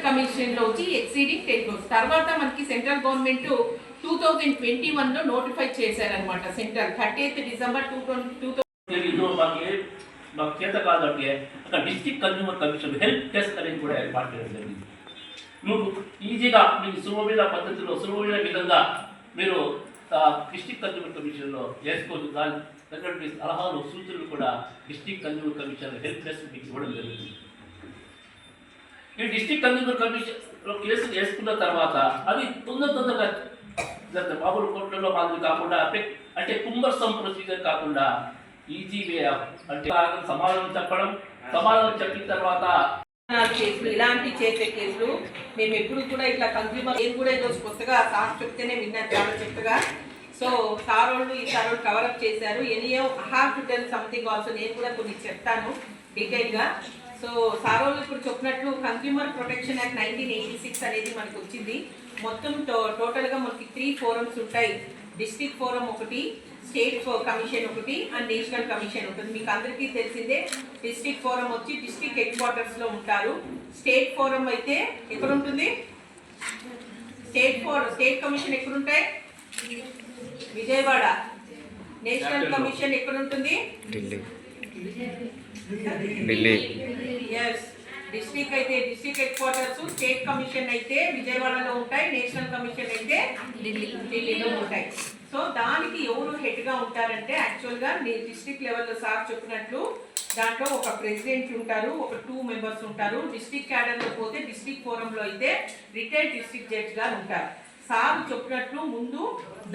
Commission లో వచ్చి exceeding 10 crores. తర్వాత మనకి సెంట్రల్ గవర్నమెంట్ 2021 లో నోటిఫై చేశారనమాట. సెంట్రల్ 30th December 2000 మాకు చేత కాదంటే అక్కడ district consumer commission help desk అనేది కూడా ఏర్పాటు చేయడం జరిగింది. నువ్వు ఈజీగా మీకు సులభమైన పద్ధతిలో సులభమైన విధంగా మీరు డిస్ట్రిక్ట్ కన్జ్యూమర్ కమిషన్లో చేసుకోవచ్చు. దాని తగ్గటువంటి సలహాలు సూచనలు కూడా district consumer commission help desk మీకు ఇవ్వడం జరుగుతుంది. ఈ డిస్ట్రిక్ట్ కన్జ్యూమర్ కమిషన్లో కేసు చేసుకున్న తర్వాత అది తొందరగా మామూలు కోర్టులలో మాదిరి కాకుండా అంటే కుంబర్సమ్ ప్రొసీజర్ కాకుండా ఈజీ వే అంటే సమాధానం చెప్పడం, సమాధానం చెప్పిన తర్వాత కేసులు ఇలాంటి చేసే కేసులు మేము ఎప్పుడు కూడా ఇట్లా కన్జ్యూమర్ నేను కూడా ఈరోజు కొత్తగా సార్ చెప్తేనే విన్నాను చాలా చక్కగా. సో సార్ వాళ్ళు ఈ సార్ వాళ్ళు కవరప్ చేశారు. Anyhow have to tell something also, నేను కూడా కొన్ని చెప్తాను డీటెయిల్గా. సో సార్ వాళ్ళు ఇప్పుడు చెప్పినట్లు కన్జ్యూమర్ ప్రొటెక్షన్ యాక్ట్ 1986 అనేది మనకు వచ్చింది. మొత్తం టోటల్గా మనకి 3 forums ఉంటాయి. డిస్ట్రిక్ట్ ఫోరం ఒకటి, స్టేట్ కమిషన్ ఒకటి అండ్ నేషనల్ కమిషన్ ఉంటుంది. మీకు అందరికీ తెలిసిందే డిస్ట్రిక్ట్ ఫోరం వచ్చి డిస్ట్రిక్ట్ హెడ్ క్వార్టర్స్లో ఉంటారు. స్టేట్ ఫోరం అయితే ఎక్కడ ఉంటుంది? స్టేట్ కమిషన్ ఎక్కడుంటాయి? విజయవాడ. నేషనల్ కమిషన్ ఎక్కడ ఉంటుంది? ఢిల్లీ. ఎస్, డిస్ట్రిక్ట్ అయితే district headquarters, state commission అయితే విజయవాడలో ఉంటాయి, నేషనల్ కమిషన్ అయితే ఢిల్లీలో ఉంటాయి. సో దానికి ఎవరు హెడ్గా ఉంటారంటే యాక్చువల్గా డిస్ట్రిక్ట్ లెవెల్లో సార్ చెప్పినట్లు దాంట్లో ఒక ప్రెసిడెంట్ ఉంటారు, ఒక 2 members ఉంటారు. డిస్ట్రిక్ట్ క్యాడర్లో పోతే డిస్ట్రిక్ట్ ఫోరంలో అయితే రిటైర్డ్ డిస్ట్రిక్ట్ జడ్జ్ గారు ఉంటారు. సార్ చెప్పినట్లు ముందు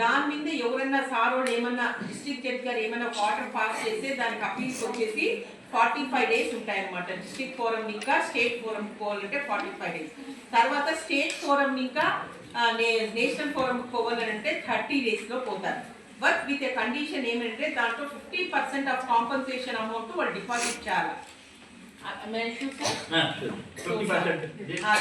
దాని మీద ఎవరైనా సార్ వాళ్ళు ఏమన్నా డిస్ట్రిక్ట్ జడ్జ్ గారు ఏమైనా ఒక ఆర్డర్ పాస్ చేస్తే దానికి అప్పీల్స్ వచ్చేసి 45 days ఉంటాయన్నమాట. డిస్ట్రిక్ట్ ఫోరం ఇంకా స్టేట్ ఫోరం పోవాలంటే 45 days. తర్వాత స్టేట్ ఫోరం ఇంకా నేషనల్ ఫోరం పోవాలంటే 30 daysలో పోతారు. బట్ విత్ ఏ కండిషన్ ఏమంటే దాంట్లో 50% ఆఫ్ కాంపన్సేషన్ అమౌంట్ వాళ్ళు డిపాజిట్ చేయాలి.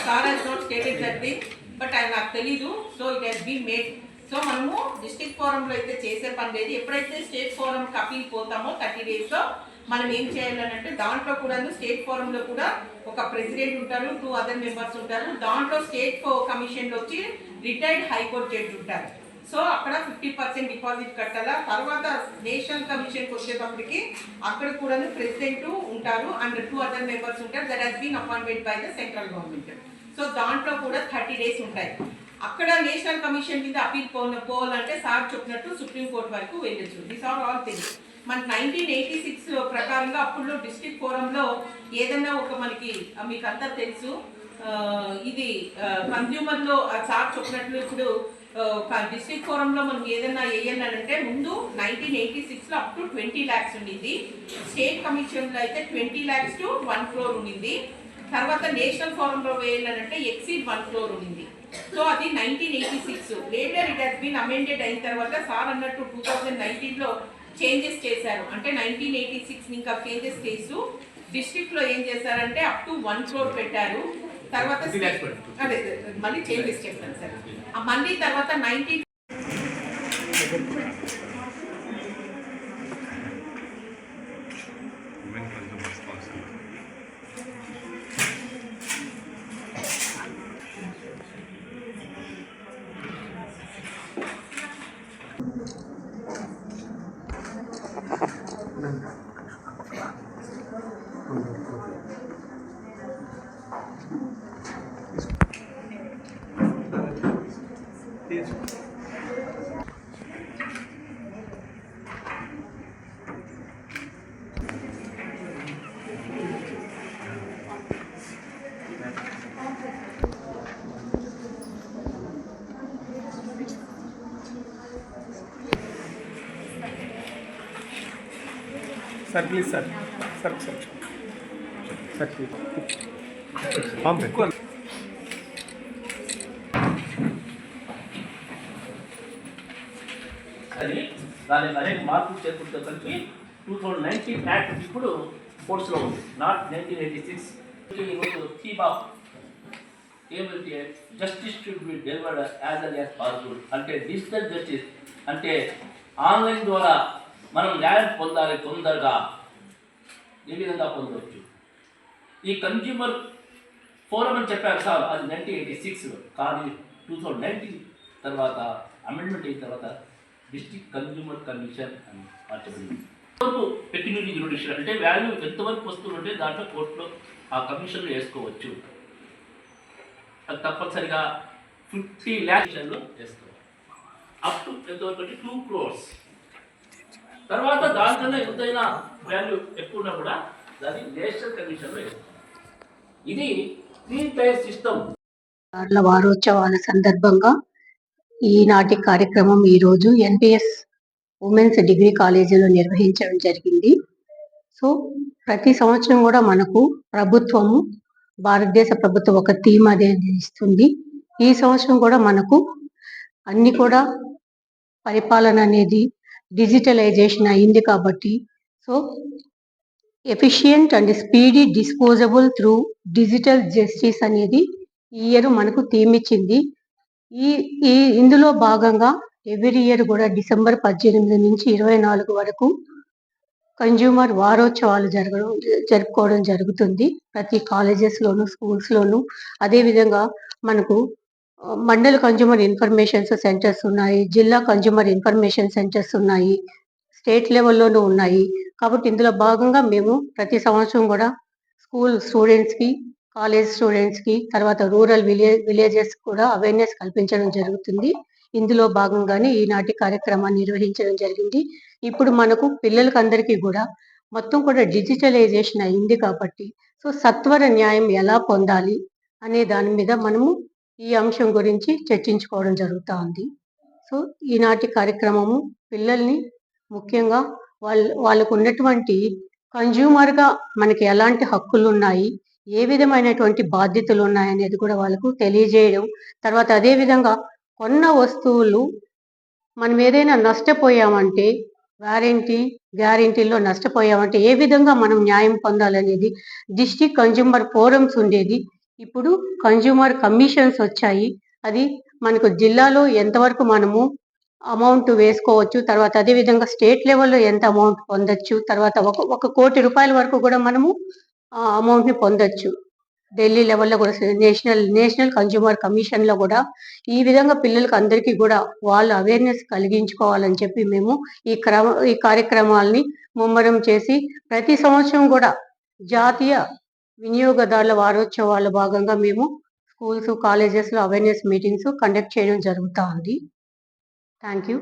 Sir he's not stated that thing, but అది నాకు తెలీదు. So it he's been made. So మనము డిస్ట్రిక్ట్ ఫోరంలో అయితే చేసే పని లేదు. ఎప్పుడైతే స్టేట్ ఫోరంకి అప్పీల్ పోతామో 30 daysలో మనం ఏం చేయాలని అంటే దాంట్లో కూడా స్టేట్ ఫోరంలో కూడా ఒక ప్రెసిడెంట్ ఉంటారు, 2 other members ఉంటారు. దాంట్లో స్టేట్ కమిషన్లో వచ్చి రిటైర్డ్ హైకోర్టు జడ్జి ఉంటారు. సో అక్కడ 50% డిపాజిట్ కట్టాలా. తర్వాత నేషనల్ కమిషన్కి వచ్చేటప్పటికి అక్కడ కూడా ప్రెసిడెంట్ ఉంటారు అండ్ 2 other members ఉంటారు. That he's been appointed by the central government. So దాంట్లో కూడా 30 days ఉంటాయి. అక్కడ నేషనల్ కమిషన్ మీద అప్పీల్ పోవాలంటే సార్ చెప్పినట్టు సుప్రీంకోర్టు వరకు వెళ్ళచ్చు. These are all things. మన 1986 ప్రకారంగా అప్పుడు డిస్ట్రిక్ట్ ఫోరంలో ఏదైనా ఒక మనకి మీకు అంతా తెలుసు ఇది కన్జ్యూమర్లో సార్ చెప్పినట్లు ఇప్పుడు డిస్ట్రిక్ట్ ఫోరంలో మనం ఏదైనా వేయాలంటే ముందు 1986లో అప్ టు 20 lakhs ఉండింది. స్టేట్ కమిషన్లో అయితే 20 lakhs to 1 crore ఉండింది. తర్వాత నేషనల్ ఫోరంలో వేయాలంటే ఎక్సీడ్ 1 crore ఉండింది. సో అది 1986. Later it he's been amended అయిన తర్వాత సార్ అన్నట్టు 2019లో చేంజెస్ చేశారు. అంటే 1986 ఇంకా చేంజెస్ చేస్తూ డిస్ట్రిక్ట్లో ఏం చేశారంటే అప్ టు 1 crore పెట్టారు. తర్వాత అదే మళ్ళీ చేంజెస్ చేశారు సార్. మళ్ళీ తర్వాత 19 sir please sir sir sir sir please हम అది దాని అనేక మార్పులు చేర్పులతో కలిపి 2019 యాక్ట్ ఇప్పుడు ఫోర్స్లో ఉంది. నాట్ 1986. ఈరోజు థీమ్ ఆఫ్ ఏమంటే justice should be delivered as early as possible. అంటే డిజిటల్ జస్టిస్ అంటే ఆన్లైన్ ద్వారా మనం న్యాయం పొందాలి తొందరగా. ఏ విధంగా పొందవచ్చు? ఈ కన్జ్యూమర్ ఫోరం అని చెప్పారు సార్, అది 1986 కానీ 2019 తర్వాత అమెండ్మెంట్ అయిన తర్వాత డిస్ట్రిక్ట్ కన్జ్యూమర్ కమిషన్ అని మార్చబడింది. ఎంతవరకు పెక్యునరీ జ్యుడిషియల్ అంటే వాల్యూ ఎంతవరకు వస్తుందంటే దాంట్లో కోర్టులో ఆ కమిషన్లో వేసుకోవచ్చు. అది తప్పనిసరిగా 50 lakhs వేసుకోవాలి. అప్ టు ఎంతవరకు అంటే 2 crores. తర్వాత దానికన్నా ఎంతైనా వాల్యూ ఎక్కువ ఉన్నా కూడా దాన్ని నేషనల్ కమిషన్లో వేసుకోవాలి. ఇది 3-tier సిస్టమ్. వారోత్సవాల సందర్భంగా ఈనాటి కార్యక్రమం ఈరోజు ఎన్పిఎస్ ఉమెన్స్ డిగ్రీ కాలేజీలో నిర్వహించడం జరిగింది. సో ప్రతి సంవత్సరం కూడా మనకు ప్రభుత్వము, భారతదేశ ప్రభుత్వం ఒక థీమ్ అనేది ఇస్తుంది. ఈ సంవత్సరం కూడా మనకు అన్ని కూడా పరిపాలన అనేది డిజిటలైజేషన్ అయింది కాబట్టి, so efficient and speedy disposable through digital justice అనేది ఈ ఇయర్ మనకు థీమ్ ఇచ్చింది. ఈ ఇందులో భాగంగా ఎవ్రీ ఇయర్ కూడా డిసెంబర్ 18 నుంచి 24 వరకు కన్జ్యూమర్ వారోత్సవాలు జరుపుకోవడం జరుగుతుంది ప్రతి కాలేజెస్లోను, స్కూల్స్లోను. అదేవిధంగా మనకు మండల్ కన్జ్యూమర్ ఇన్ఫర్మేషన్ సెంటర్స్ ఉన్నాయి, జిల్లా కన్జ్యూమర్ ఇన్ఫర్మేషన్ సెంటర్స్ ఉన్నాయి, స్టేట్ లెవెల్లోనూ ఉన్నాయి. కాబట్టి ఇందులో భాగంగా మేము ప్రతి సంవత్సరం కూడా స్కూల్ స్టూడెంట్స్కి, కాలేజ్ స్టూడెంట్స్కి, తర్వాత రూరల్ విలేజెస్ కూడా అవేర్నెస్ కల్పించడం జరుగుతుంది. ఇందులో భాగంగానే ఈనాటి కార్యక్రమాన్ని నిర్వహించడం జరిగింది. ఇప్పుడు మనకు పిల్లలకి అందరికీ కూడా మొత్తం కూడా డిజిటలైజేషన్ అయింది కాబట్టి, సో సత్వర న్యాయం ఎలా పొందాలి అనే దాని మీద మనము ఈ అంశం గురించి చర్చించుకోవడం జరుగుతూ ఉంది. సో ఈనాటి కార్యక్రమము పిల్లల్ని ముఖ్యంగా వాళ్ళకు ఉన్నటువంటి కన్జ్యూమర్గా మనకి ఎలాంటి హక్కులు ఉన్నాయి, ఏ విధమైనటువంటి బాధ్యతలు ఉన్నాయనేది కూడా వాళ్ళకు తెలియజేయడం. తర్వాత అదేవిధంగా కొన్న వస్తువులు మనం ఏదైనా నష్టపోయామంటే గ్యారెంటీలో నష్టపోయామంటే ఏ విధంగా మనం న్యాయం పొందాలనేది డిస్ట్రిక్ట్ కన్జ్యూమర్ ఫోరమ్స్ ఉండేది. ఇప్పుడు కన్జ్యూమర్ కమిషన్స్ వచ్చాయి. అది మనకు జిల్లాలో ఎంతవరకు మనము అమౌంట్ వేసుకోవచ్చు, తర్వాత అదేవిధంగా స్టేట్ లెవెల్లో ఎంత అమౌంట్ పొందొచ్చు, తర్వాత 1 కోటి రూపాయల వరకు కూడా మనము అమౌంట్ని పొందొచ్చు. ఢిల్లీ లెవెల్లో కూడా నేషనల్ కన్జ్యూమర్ కమిషన్లో కూడా ఈ విధంగా పిల్లలకి అందరికీ కూడా వాళ్ళు అవేర్నెస్ కలిగించుకోవాలని చెప్పి మేము ఈ కార్యక్రమాలని ముమ్మరం చేసి ప్రతి సంవత్సరం కూడా జాతీయ వినియోగదారుల వారోత్సవాల భాగంగా మేము స్కూల్స్, కాలేజెస్లో అవేర్నెస్ మీటింగ్స్ కండక్ట్ చేయడం జరుగుతూ ఉంది. Thank you.